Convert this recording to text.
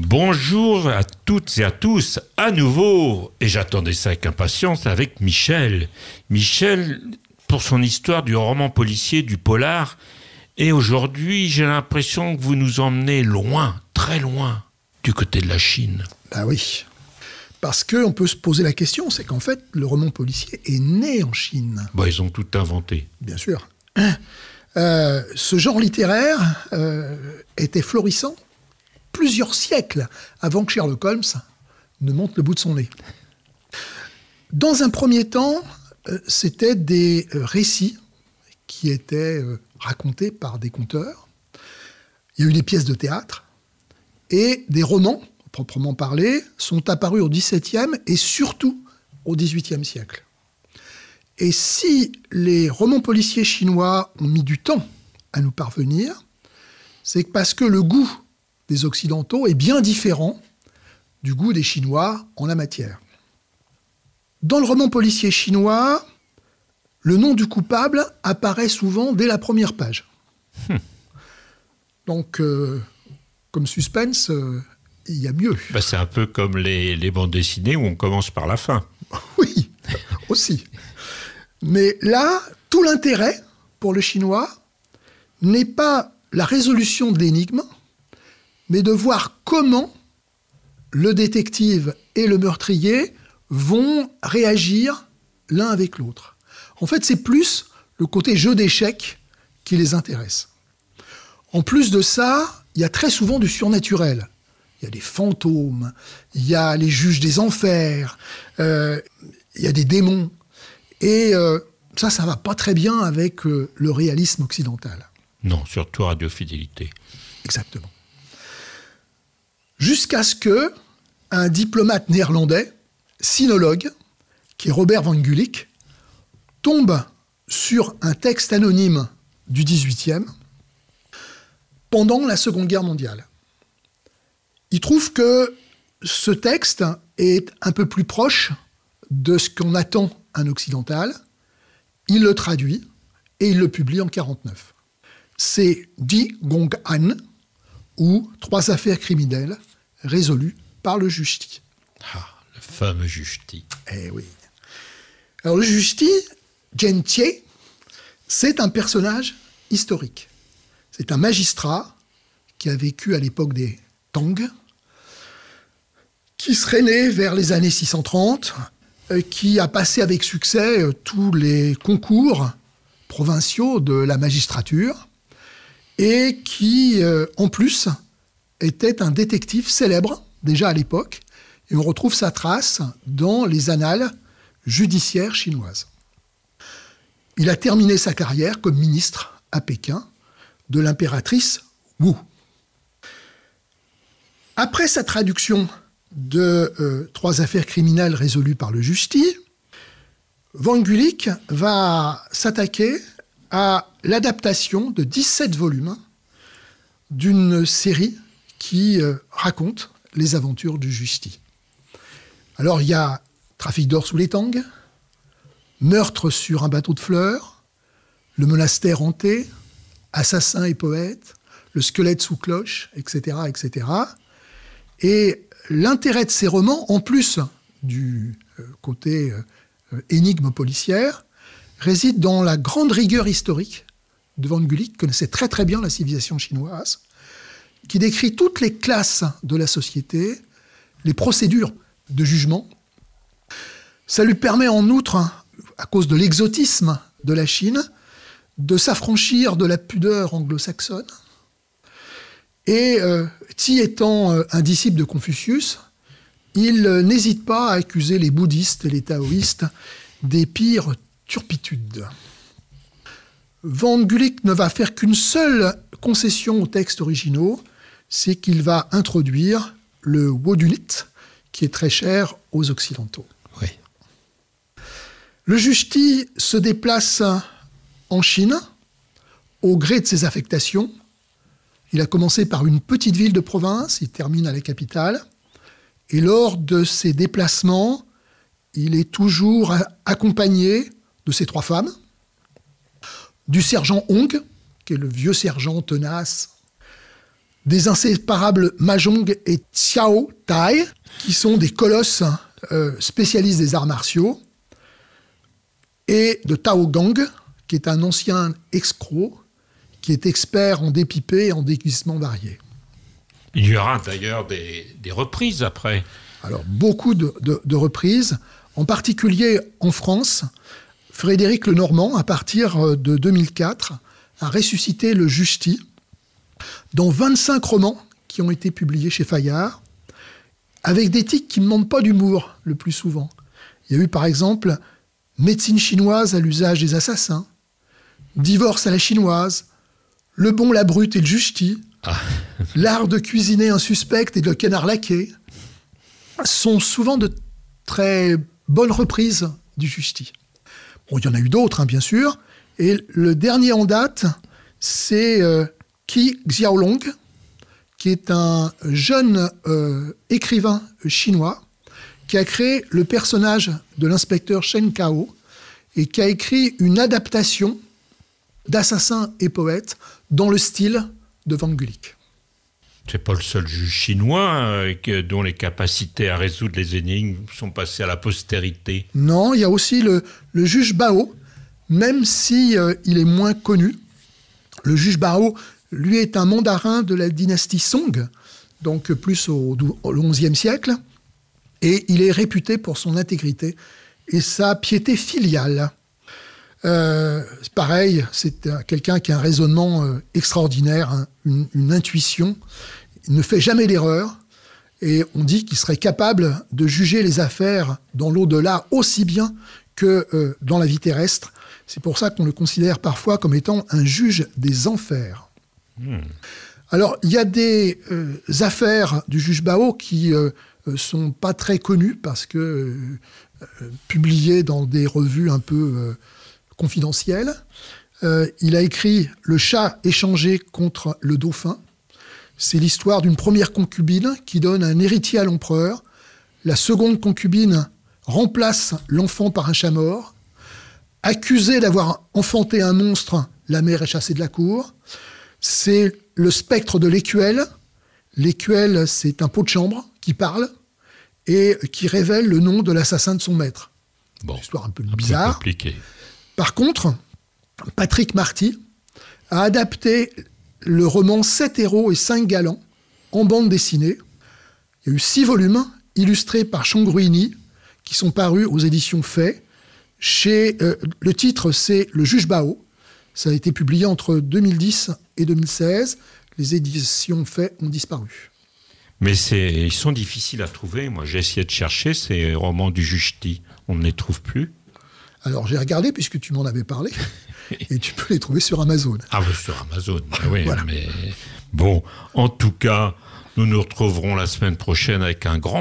Bonjour à toutes et à tous, à nouveau, et j'attendais ça avec impatience, avec Michel. Michel, pour son histoire du roman policier, du polar, et aujourd'hui, j'ai l'impression que vous nous emmenez loin, très loin, du côté de la Chine. Ben oui, parce qu'on peut se poser la question, c'est qu'en fait, le roman policier est né en Chine. Bon, ils ont tout inventé. Bien sûr. Ce genre littéraire était florissant plusieurs siècles avant que Sherlock Holmes ne monte le bout de son nez. Dans un premier temps, c'était des récits qui étaient racontés par des conteurs. Il y a eu des pièces de théâtre et des romans, proprement parlés, sont apparus au XVIIe et surtout au XVIIIe siècle. Et si les romans policiers chinois ont mis du temps à nous parvenir, c'est parce que le goût des Occidentaux est bien différent du goût des Chinois en la matière. Dans le roman policier chinois, le nom du coupable apparaît souvent dès la première page. Donc, comme suspense, il y a mieux. Ben, c'est un peu comme les bandes dessinées où on commence par la fin. Oui, aussi. Mais là, tout l'intérêt pour le Chinois n'est pas la résolution de l'énigme, mais de voir comment le détective et le meurtrier vont réagir l'un avec l'autre. En fait, c'est plus le côté jeu d'échecs qui les intéresse. En plus de ça, il y a très souvent du surnaturel. Il y a des fantômes, il y a les juges des enfers, il y a des démons. Et ça ne va pas très bien avec le réalisme occidental. Non, surtout Radio Fidélité. Exactement. Jusqu'à ce que un diplomate néerlandais, sinologue, qui est Robert van Gulik, tombe sur un texte anonyme du XVIIIe pendant la Seconde Guerre mondiale. Il trouve que ce texte est un peu plus proche de ce qu'on attend un occidental. Il le traduit et il le publie en 1949. C'est Di Gong An, ou 3 affaires criminelles résolues par le juge Ti. Ah, le fameux juge Ti. Eh oui. Alors le juge Ti, Jen Tie, c'est un personnage historique. C'est un magistrat qui a vécu à l'époque des Tang, qui serait né vers les années 630, qui a passé avec succès tous les concours provinciaux de la magistrature, et qui, en plus, était un détective célèbre, déjà à l'époque, et on retrouve sa trace dans les annales judiciaires chinoises. Il a terminé sa carrière comme ministre à Pékin de l'impératrice Wu. Après sa traduction de 3 affaires criminelles résolues par le juge Ti, Van Gulik va s'attaquer à l'adaptation de 17 volumes d'une série qui raconte les aventures du juge Ti. Alors il y a trafic d'or sous les Tang, meurtre sur un bateau de fleurs, le monastère hanté, assassin et poète, le squelette sous cloche, etc., etc. Et l'intérêt de ces romans, en plus du côté énigme policière, réside dans la grande rigueur historique de Van Gulik, qui connaissait très très bien la civilisation chinoise, qui décrit toutes les classes de la société, les procédures de jugement. Ça lui permet en outre, à cause de l'exotisme de la Chine, de s'affranchir de la pudeur anglo-saxonne. Et Ti étant un disciple de Confucius, il n'hésite pas à accuser les bouddhistes et les taoïstes des pires turpitudes. Van Gulik ne va faire qu'une seule concession aux textes originaux, c'est qu'il va introduire le wodunit, qui est très cher aux Occidentaux. Oui. Le juge Ti se déplace en Chine, au gré de ses affectations. Il a commencé par une petite ville de province, il termine à la capitale. Et lors de ses déplacements, il est toujours accompagné de ses 3 femmes, du sergent Hong, qui est le vieux sergent tenace, des inséparables Mahjong et Xiao Tai, qui sont des colosses spécialistes des arts martiaux, et de Tao Gang, qui est un ancien escroc, qui est expert en dépipé et en déguisements variés. Il y aura d'ailleurs des reprises après. Alors, beaucoup de reprises, en particulier en France. Frédéric Lenormand, à partir de 2004, a ressuscité le Justi dans 25 romans qui ont été publiés chez Fayard, avec des titres qui ne manquent pas d'humour, le plus souvent. Il y a eu, par exemple, Médecine chinoise à l'usage des assassins, Divorce à la chinoise, Le bon, la brute et le Justi, L'art de cuisiner un suspect et le canard laqué, sont souvent de très bonnes reprises du Justi. Bon, il y en a eu d'autres, bien sûr. Et le dernier en date, c'est Qi Xiaolong, qui est un jeune écrivain chinois qui a créé le personnage de l'inspecteur Shen Cao et qui a écrit une adaptation d'Assassin et poète dans le style de Van Gulik. C'est pas le seul juge chinois dont les capacités à résoudre les énigmes sont passées à la postérité. Non, il y a aussi le juge Bao, même si il est moins connu. Le juge Bao, lui, est un mandarin de la dynastie Song, donc plus au XIe siècle, et il est réputé pour son intégrité et sa piété filiale. C'est pareil, c'est quelqu'un qui a un raisonnement extraordinaire, hein, une intuition. Il ne fait jamais d'erreur et on dit qu'il serait capable de juger les affaires dans l'au-delà aussi bien que dans la vie terrestre. C'est pour ça qu'on le considère parfois comme étant un juge des enfers. Alors, il y a des affaires du juge Bao qui sont pas très connues parce que publiées dans des revues un peu confidentielles. Il a écrit « Le chat échangé contre le dauphin ». C'est l'histoire d'une première concubine qui donne un héritier à l'empereur. La seconde concubine remplace l'enfant par un chat mort. Accusée d'avoir enfanté un monstre, la mère est chassée de la cour. C'est le spectre de l'écuelle. L'écuelle, c'est un pot de chambre qui parle et qui révèle le nom de l'assassin de son maître. Bon, une histoire un peu bizarre. Compliqué. Par contre, Patrick Marty a adapté le roman 7 héros et 5 galants en bande dessinée. Il y a eu 6 volumes illustrés par Chongruini qui sont parus aux éditions Fay. Le titre, c'est Le juge Bao. Ça a été publié entre 2010 et 2016. Les éditions Fay ont disparu. Mais ils sont difficiles à trouver. Moi, j'ai essayé de chercher ces romans du Justi. On ne les trouve plus. Alors, j'ai regardé, puisque tu m'en avais parlé, et tu peux les trouver sur Amazon. Ah oui, sur Amazon. Oui, voilà. Mais bon, en tout cas, nous nous retrouverons la semaine prochaine avec un grand